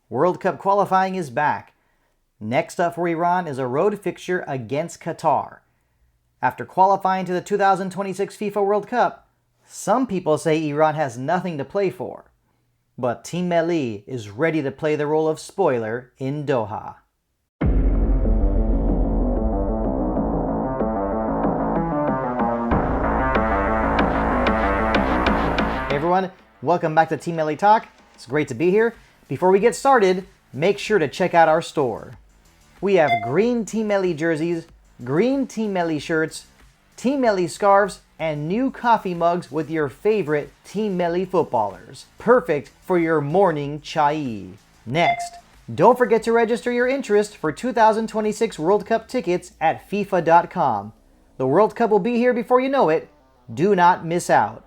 World Cup qualifying is back. Next up for Iran is a road fixture against Qatar. After qualifying to the 2026 FIFA World Cup, some people say Iran has nothing to play for. But Team Melli is ready to play the role of spoiler in Doha. Hey everyone, welcome back to Team Melli Talk. It's great to be here. Before we get started, make sure to check out our store. We have green Team Melli jerseys, green Team Melli shirts, Team Melli scarves, and new coffee mugs with your favorite Team Melli footballers. Perfect for your morning chai. Next, don't forget to register your interest for 2026 World Cup tickets at FIFA.com. The World Cup will be here before you know it. Do not miss out.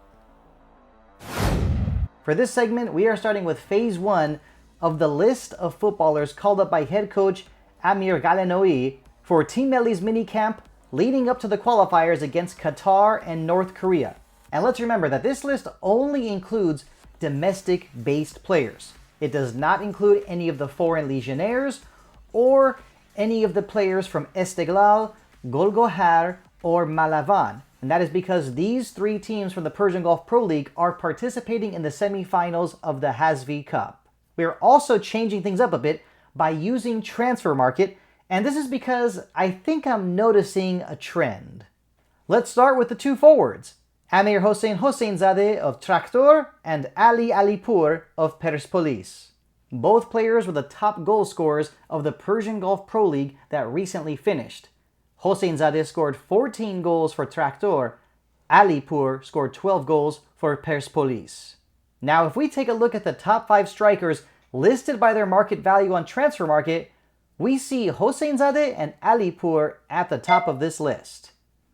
For this segment, we are starting with Phase 1 of the list of footballers called up by head coach Amir Ghalenoei for Team Melli's mini camp leading up to the qualifiers against Qatar and North Korea. And let's remember that this list only includes domestic-based players. It does not include any of the foreign legionnaires or any of the players from Esteghlal, Golgohar, or Malavan. And that is because these three teams from the Persian Gulf Pro League are participating in the semifinals of the Hazfi Cup. We are also changing things up a bit by using Transfer Market, and this is because I think I'm noticing a trend. Let's start with the two forwards, Amir Hosseinzadeh of Traktor and Ali Alipur of Persepolis. Both players were the top goal scorers of the Persian Gulf Pro League that recently finished. Hosseinzadeh scored 14 goals for Traktor. Alipur scored 12 goals for Persepolis. Now, if we take a look at the top 5 strikers listed by their market value on Transfer Market, we see Hosseinzadeh and Alipur at the top of this list.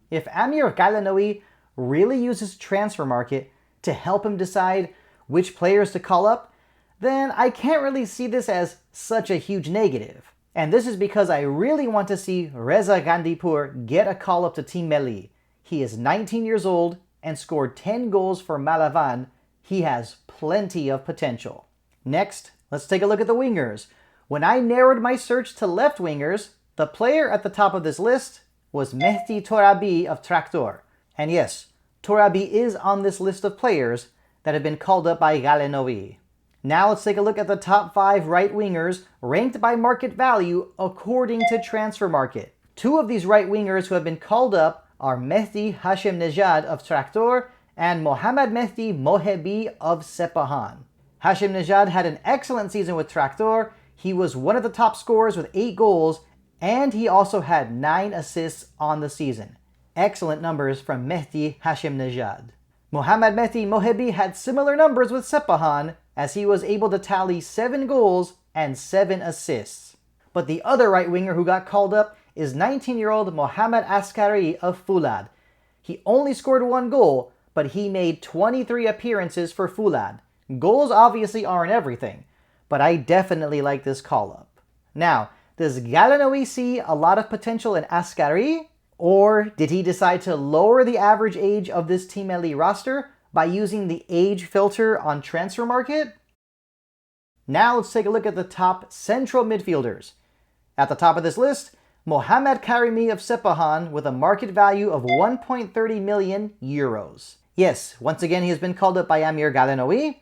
If Amir Ghalenoei really uses Transfer Market to help him decide which players to call up, then I can't really see this as such a huge negative. And this is because I really want to see Reza Gandipur get a call up to Team Melli. He is 19 years old and scored 10 goals for Malavan. He has plenty of potential. Next, let's take a look at the wingers. When I narrowed my search to left wingers, the player at the top of this list was Mehdi Torabi of Traktor. And yes, Torabi is on this list of players that have been called up by Ghalenoei. Now let's take a look at the top 5 right wingers ranked by market value according to Transfer Market. 2 of these right wingers who have been called up are Mehdi Hashemnejad of Traktor and Mohammad Mehdi Mohebi of Sepahan. Hashemnejad had an excellent season with Traktor. He was one of the top scorers with 8 goals, and he also had 9 assists on the season. Excellent numbers from Mehdi Hashemnejad. Mohammad Mehdi Mohebi had similar numbers with Sepahan, as he was able to tally 7 goals and 7 assists. But the other right winger who got called up is 19-year-old Mohammad Askari of Fulad. He only scored 1 goal, but he made 23 appearances for Fulad. Goals obviously aren't everything, but I definitely like this call-up. Now, does Ghalenoei see a lot of potential in Askari? Or did he decide to lower the average age of this Team Melli roster by using the age filter on Transfer Market? Now let's take a look at the top central midfielders. At the top of this list, Mohammad Karimi of Sepahan with a market value of 1.30 million euros. Yes, once again he has been called up by Amir Ghalenoei.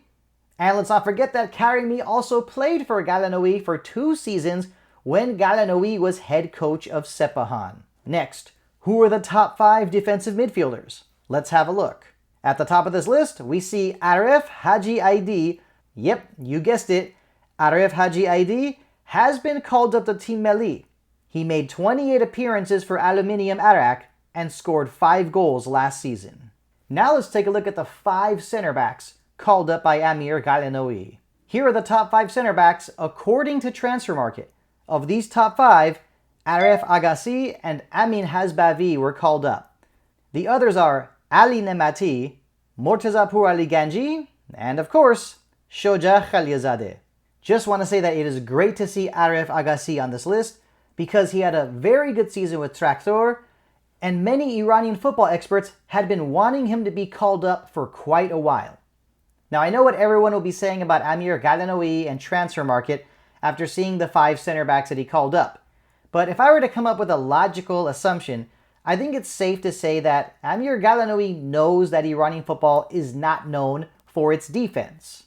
And let's not forget that Karimi also played for Ghalenoei for 2 seasons when Ghalenoei was head coach of Sepahan. Next, who are the top 5 defensive midfielders? Let's have a look. At the top of this list, we see Aref Haji Aidi. Yep, you guessed it. Aref Haji Aidi has been called up to Team Melli. He made 28 appearances for Aluminium Arak and scored 5 goals last season. Now let's take a look at the 5 center backs called up by Amir Ghalenoei. Here are the top 5 center backs according to Transfer Market. Of these top 5, Aref Agassi and Amin Hazbavi were called up. The others are Ali Nemati, Mortazapur Ali Ganji, and of course, Shoja Khaliazadeh. Just want to say that it is great to see Aref Agassi on this list because he had a very good season with Traktor, and many Iranian football experts had been wanting him to be called up for quite a while. Now I know what everyone will be saying about Amir Ghalenoei and Transfer Market, after seeing the 5 center backs that he called up. But if I were to come up with a logical assumption, I think it's safe to say that Amir Ghalenoei knows that Iranian football is not known for its defense.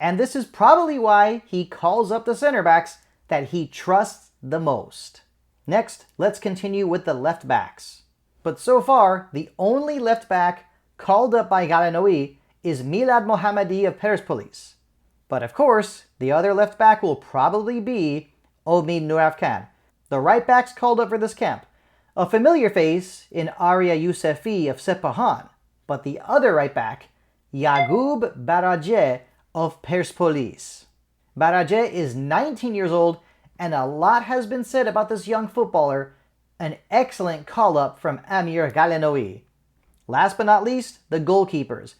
And this is probably why he calls up the center backs that he trusts the most. Next, let's continue with the left backs. But so far, the only left back called up by Ghalenoei is Milad Mohammadi of Persepolis. But of course, the other left back will probably be Omid Nourafkan. The right backs called up for this camp, a familiar face in Arya Yousefi of Sepahan, but the other right back, Yaqub Barajeh of Persepolis. Barajeh is 19 years old, and a lot has been said about this young footballer, an excellent call-up from Amir Ghalenoei. Last but not least, the goalkeepers,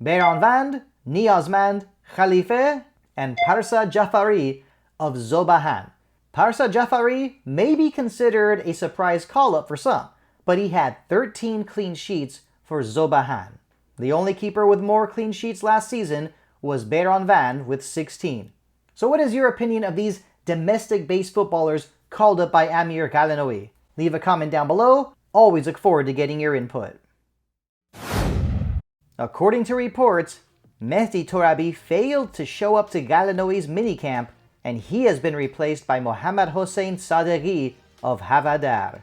Beiranvand, Niazmand, Khalife, and Parsa Jafari of Zobahan. Parsa Jafari may be considered a surprise call-up for some, but he had 13 clean sheets for Zobahan. The only keeper with more clean sheets last season was Beiranvand with 16. So what is your opinion of these domestic-based footballers called up by Amir Ghalenoei? Leave a comment down below. Always look forward to getting your input. According to reports, Mehdi Torabi failed to show up to Ghalenoei's minicamp, and he has been replaced by Mohammad Hossein Sadeghi of Havadar.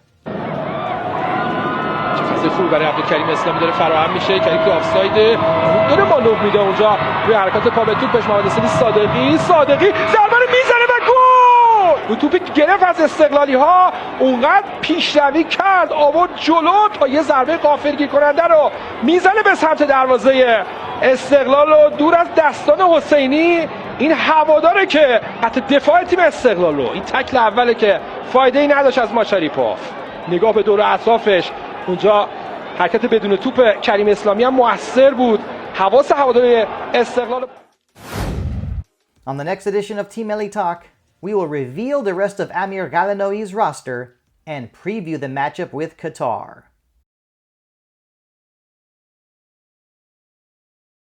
خوب برای عبدالکریم اسلامی داره فراهم میشه. کریم که آفساید خوب داره مالوف میده اونجا روی حرکات پا به توپش. محمد حسین صادقی ضربه رو میزنه و گل. توپ گرفت از استقلالی ها، اونقدر پیشروی کرد آورد جلو تا یه ضربه غافلگیر کننده رو میزنه به سمت دروازه استقلال و دور از دستان حسینی. این هواداره که حتی دفاع تیم استقلال رو، این تکل اوله که فایده ای نداشت از ماشاریپوف. نگاه به دور اطرافش، اونجا حرکت بدون توپ کریم اسلامی هم موثر بود. حواس هواداری استقلال. On the next edition of Team Melli Talk, we will reveal the rest of Amir Ghalenoei's roster and preview the matchup with Qatar.